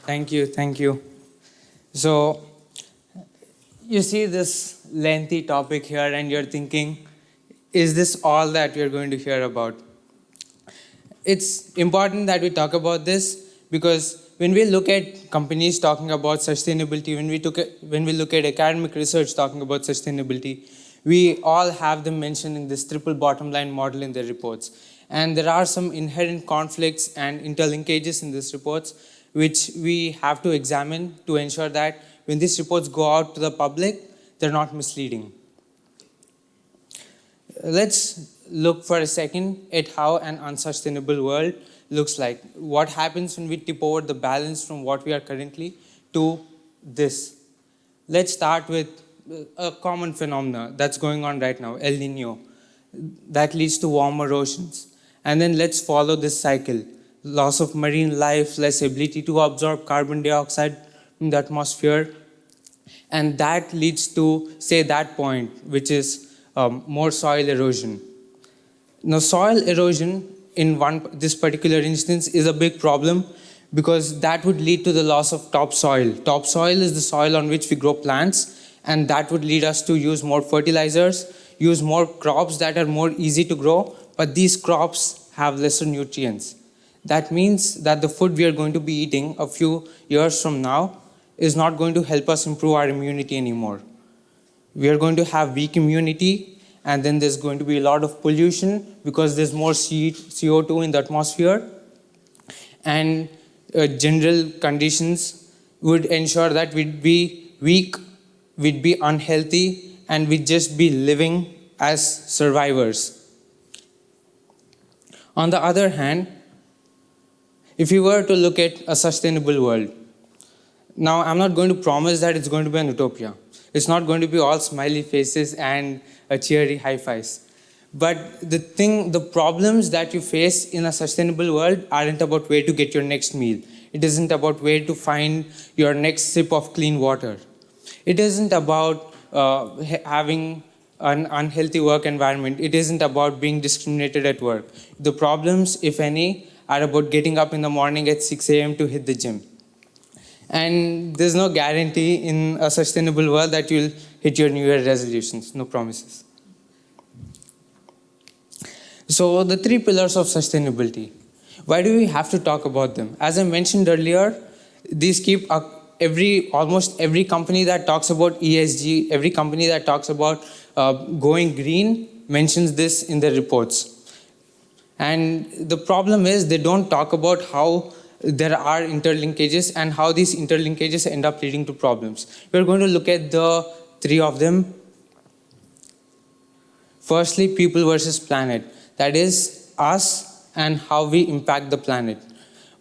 Thank you. So, you see this lengthy topic here, and you're thinking, is this all that we're going to hear about? It's important that we talk about this because when we look at companies talking about sustainability, when we look at academic research talking about sustainability, we all have them mentioned in this triple bottom line model in their reports. And there are some inherent conflicts and interlinkages in these reports, which we have to examine to ensure that when these reports go out to the public, they're not misleading. Let's look for a second at how an unsustainable world looks like. What happens when we tip over the balance from what we are currently to this? Let's start with a common phenomenon that's going on right now, El Nino, that leads to warmer oceans. And then let's follow this cycle. Loss of marine life, less ability to absorb carbon dioxide in the atmosphere. And that leads to, say, that point, which is more soil erosion. Now, soil erosion in this particular instance is a big problem because that would lead to the loss of topsoil. Topsoil is the soil on which we grow plants, and that would lead us to use more fertilizers, use more crops that are more easy to grow, but these crops have lesser nutrients. That means that the food we are going to be eating a few years from now is not going to help us improve our immunity anymore. We are going to have weak immunity, and then there's going to be a lot of pollution because there's more CO2 in the atmosphere. And general conditions would ensure that we'd be weak, we'd be unhealthy, and we'd just be living as survivors. On the other hand, if you were to look at a sustainable world, now I'm not going to promise that it's going to be an utopia. It's not going to be all smiley faces and cheery high fives. But the problems that you face in a sustainable world aren't about where to get your next meal. It isn't about where to find your next sip of clean water. It isn't about having an unhealthy work environment. It isn't about being discriminated at work. The problems, if any, are about getting up in the morning at 6 a.m. to hit the gym. And there's no guarantee in a sustainable world that you'll hit your New Year resolutions. No promises. So the 3 pillars of sustainability. Why do we have to talk about them? As I mentioned earlier, these keep almost every company that talks about ESG, every company that talks about going green mentions this in their reports. And the problem is they don't talk about how there are interlinkages and how these interlinkages end up leading to problems. We're going to look at the 3 of them. Firstly, people versus planet. That is us and how we impact the planet.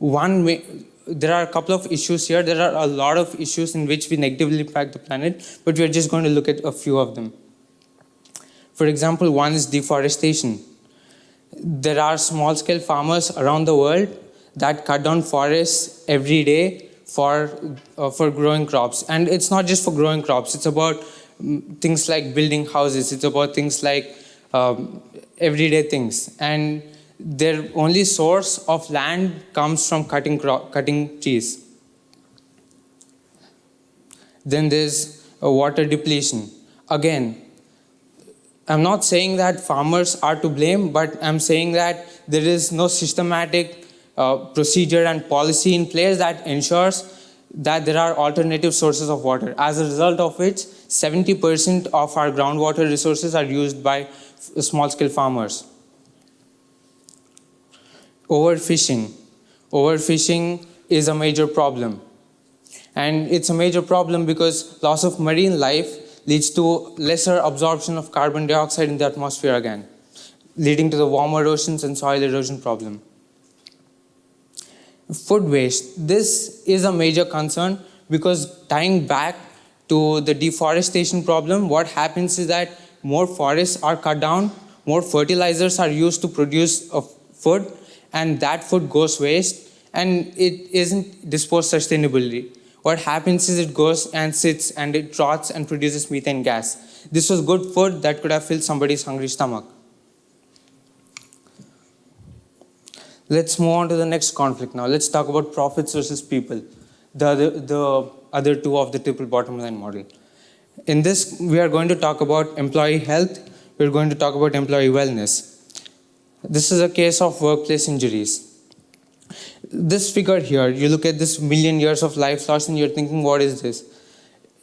There are a couple of issues here. There are a lot of issues in which we negatively impact the planet, but we're just going to look at a few of them. For example, one is deforestation. There are small-scale farmers around the world that cut down forests every day for growing crops. And it's not just for growing crops. It's about things like building houses. It's about things like everyday things. And their only source of land comes from cutting trees. Then there's water depletion. Again, I'm not saying that farmers are to blame, but I'm saying that there is no systematic procedure and policy in place that ensures that there are alternative sources of water. As a result of which, 70% of our groundwater resources are used by small-scale farmers. Overfishing. Overfishing is a major problem. And it's a major problem because loss of marine life leads to lesser absorption of carbon dioxide in the atmosphere again, leading to the warmer oceans and soil erosion problem. Food waste. This is a major concern because tying back to the deforestation problem, what happens is that more forests are cut down, more fertilizers are used to produce food, and that food goes waste and it isn't disposed sustainably. What happens is it goes and sits and it rots and produces methane gas. This was good food that could have filled somebody's hungry stomach. Let's move on to the next conflict now. Let's talk about profits versus people. the other two of the triple bottom line model. In this, we are going to talk about employee health. We're going to talk about employee wellness. This is a case of workplace injuries. This figure here, you look at this million years of life lost and you're thinking, what is this?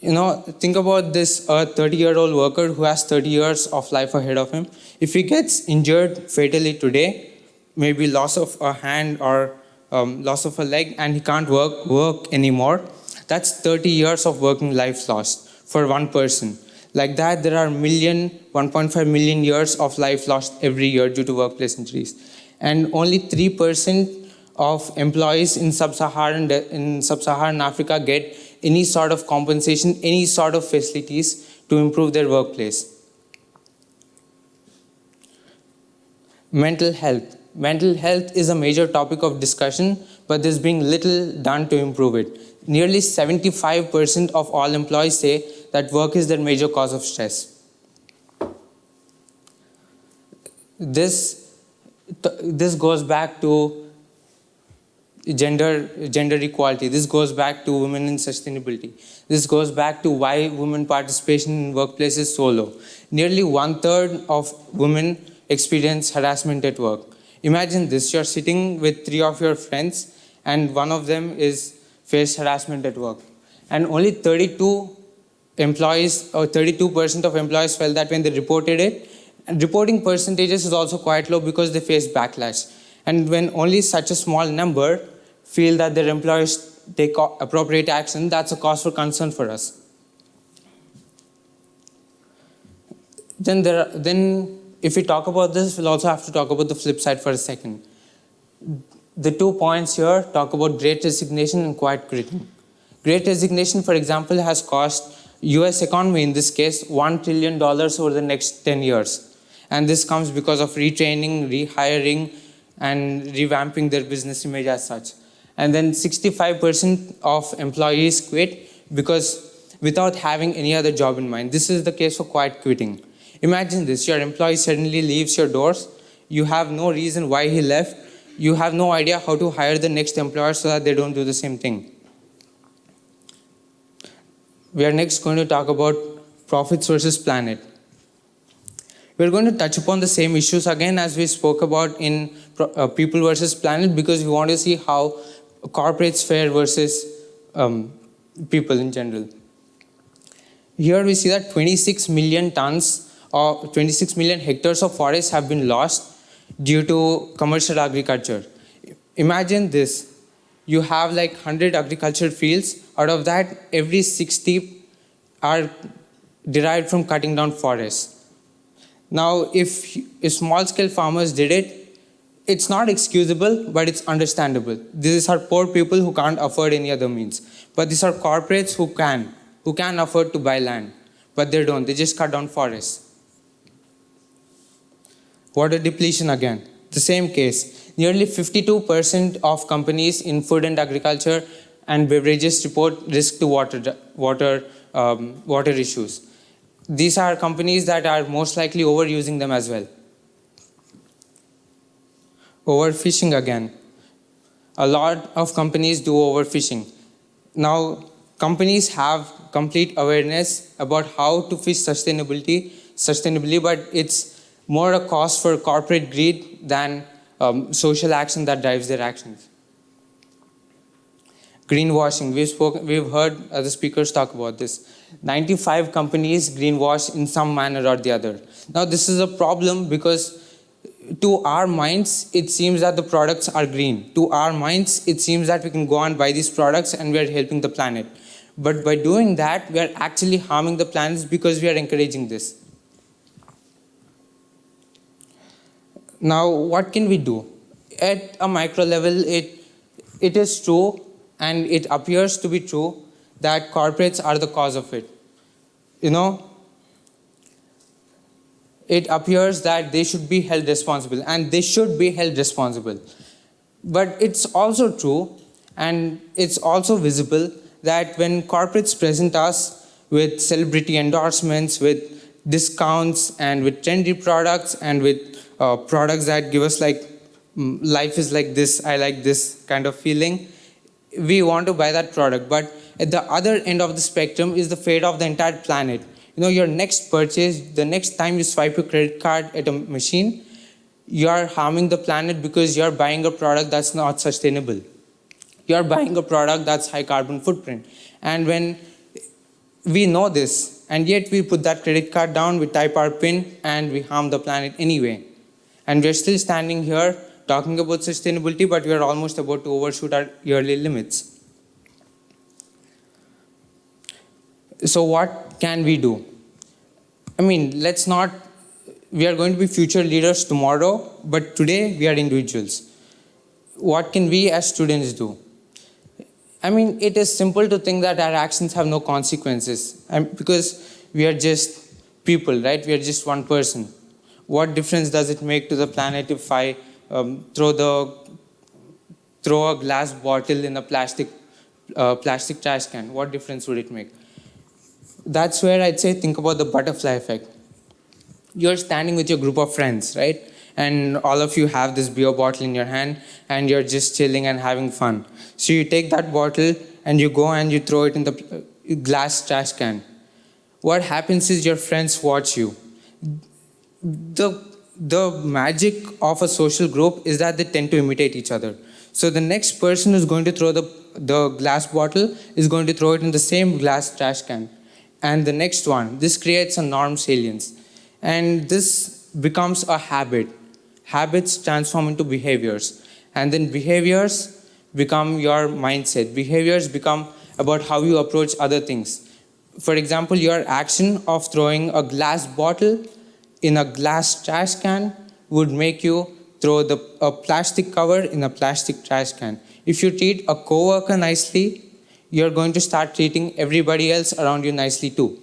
Think about this 30-year-old worker who has 30 years of life ahead of him. If he gets injured fatally today, maybe loss of a hand or loss of a leg, and he can't work anymore, that's 30 years of working life lost for one person. Like that, there are 1.5 million years of life lost every year due to workplace injuries. And only 3% of employees in sub-Saharan Africa get any sort of compensation, any sort of facilities to improve their workplace. Mental health. Mental health is a major topic of discussion, but there's been little done to improve it. Nearly 75% of all employees say that work is their major cause of stress. This goes back to gender equality. This goes back to women in sustainability. This goes back to why women participation in workplace is so low. Nearly 1/3 of women experience harassment at work. Imagine this, you're sitting with 3 of your friends and one of them is faced harassment at work. And only 32% of employees felt that when they reported it. And reporting percentages is also quite low because they face backlash. And when only such a small number feel that their employers take appropriate action, that's a cause for concern for us. Then if we talk about this, we'll also have to talk about the flip side for a second. The 2 points here talk about great resignation and quiet quitting. Great resignation, for example, has cost US economy, in this case, $1 trillion over the next 10 years. And this comes because of retraining, rehiring, and revamping their business image as such. And then 65% of employees quit because without having any other job in mind. This is the case for quiet quitting. Imagine this, your employee suddenly leaves your doors. You have no reason why he left. You have no idea how to hire the next employer so that they don't do the same thing. We are next going to talk about profits versus planet. We're going to touch upon the same issues again as we spoke about in people versus planet, because we want to see how corporates fare versus people in general. Here we see that 26 million tons or 26 million hectares of forests have been lost due to commercial agriculture. Imagine this, you have like 100 agriculture fields, out of that every 60 are derived from cutting down forests. Now, if small-scale farmers did it, it's not excusable, but it's understandable. These are poor people who can't afford any other means. But these are corporates who can afford to buy land, but they don't. They just cut down forests. Water depletion again, the same case. Nearly 52% of companies in food and agriculture and beverages report risk to water issues. These are companies that are most likely overusing them as well. Overfishing again. A lot of companies do overfishing. Now, companies have complete awareness about how to fish sustainably, but it's more a cause for corporate greed than social action that drives their actions. Greenwashing, we've heard other speakers talk about this. 95 companies greenwash in some manner or the other. Now this is a problem because to our minds, it seems that the products are green. To our minds, it seems that we can go and buy these products and we are helping the planet. But by doing that, we are actually harming the planet because we are encouraging this. Now, what can we do? At a micro level, it is true, and it appears to be true, that corporates are the cause of it. It appears that they should be held responsible, and they should be held responsible. But it's also true, and it's also visible, that when corporates present us with celebrity endorsements, with discounts, and with trendy products, and with products that give us like, life is like this, I like this kind of feeling, we want to buy that product. But at the other end of the spectrum is the fate of the entire planet. Your next purchase, the next time you swipe your credit card at a machine, you are harming the planet because you are buying a product that's not sustainable. You are buying a product that's high carbon footprint. And when we know this, and yet we put that credit card down, we type our PIN, and we harm the planet anyway. And we're still standing here talking about sustainability, but we're almost about to overshoot our yearly limits. So what can we do? We are going to be future leaders tomorrow, but today we are individuals. What can we as students do? It is simple to think that our actions have no consequences, because we are just people, right? We are just one person. What difference does it make to the planet if I throw a glass bottle in a plastic trash can? What difference would it make? That's where I'd say think about the butterfly effect. You're standing with your group of friends, right? And all of you have this beer bottle in your hand, and you're just chilling and having fun. So you take that bottle and you go and you throw it in the glass trash can. What happens is your friends watch you. The magic of a social group is that they tend to imitate each other. So the next person who's going to throw the glass bottle is going to throw it in the same glass trash can. And the next one, this creates a norm salience. And this becomes a habit. Habits transform into behaviors. And then behaviors become your mindset. Behaviors become about how you approach other things. For example, your action of throwing a glass bottle in a glass trash can would make you throw a plastic cover in a plastic trash can. If you treat a coworker nicely, you're going to start treating everybody else around you nicely too.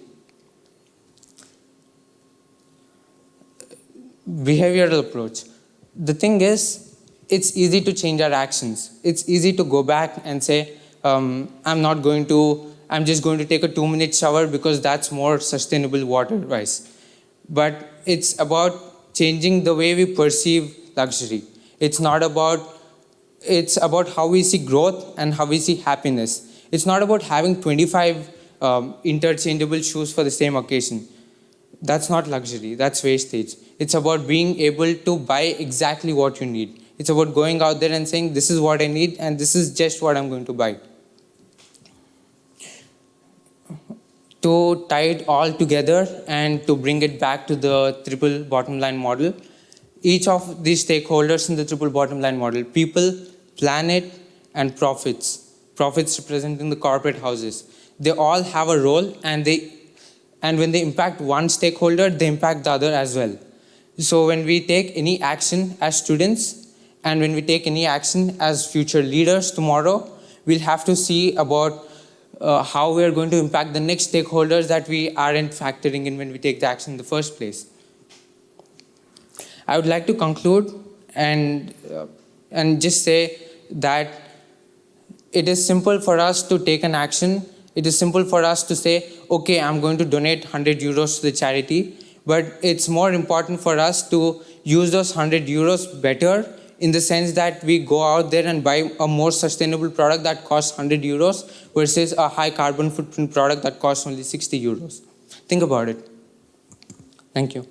Behavioral approach. The thing is, it's easy to change our actions. It's easy to go back and say, I'm just going to take a 2-minute shower because that's more sustainable water-wise. But it's about changing the way we perceive luxury. It's about how we see growth and how we see happiness. It's not about having 25 interchangeable shoes for the same occasion. That's not luxury, that's wastage. It's about being able to buy exactly what you need. It's about going out there and saying, this is what I need and this is just what I'm going to buy. To tie it all together and to bring it back to the triple bottom line model, each of these stakeholders in the triple bottom line model, people, planet, and profits representing the corporate houses, they all have a role, and when they impact one stakeholder, they impact the other as well. So when we take any action as students, and when we take any action as future leaders tomorrow, we'll have to see about how we are going to impact the next stakeholders that we aren't factoring in when we take the action in the first place. I would like to conclude and just say that it is simple for us to take an action. It is simple for us to say, okay, I'm going to donate 100 euros to the charity, but it's more important for us to use those 100 euros better, in the sense that we go out there and buy a more sustainable product that costs 100 euros versus a high carbon footprint product that costs only 60 euros. Think about it. Thank you.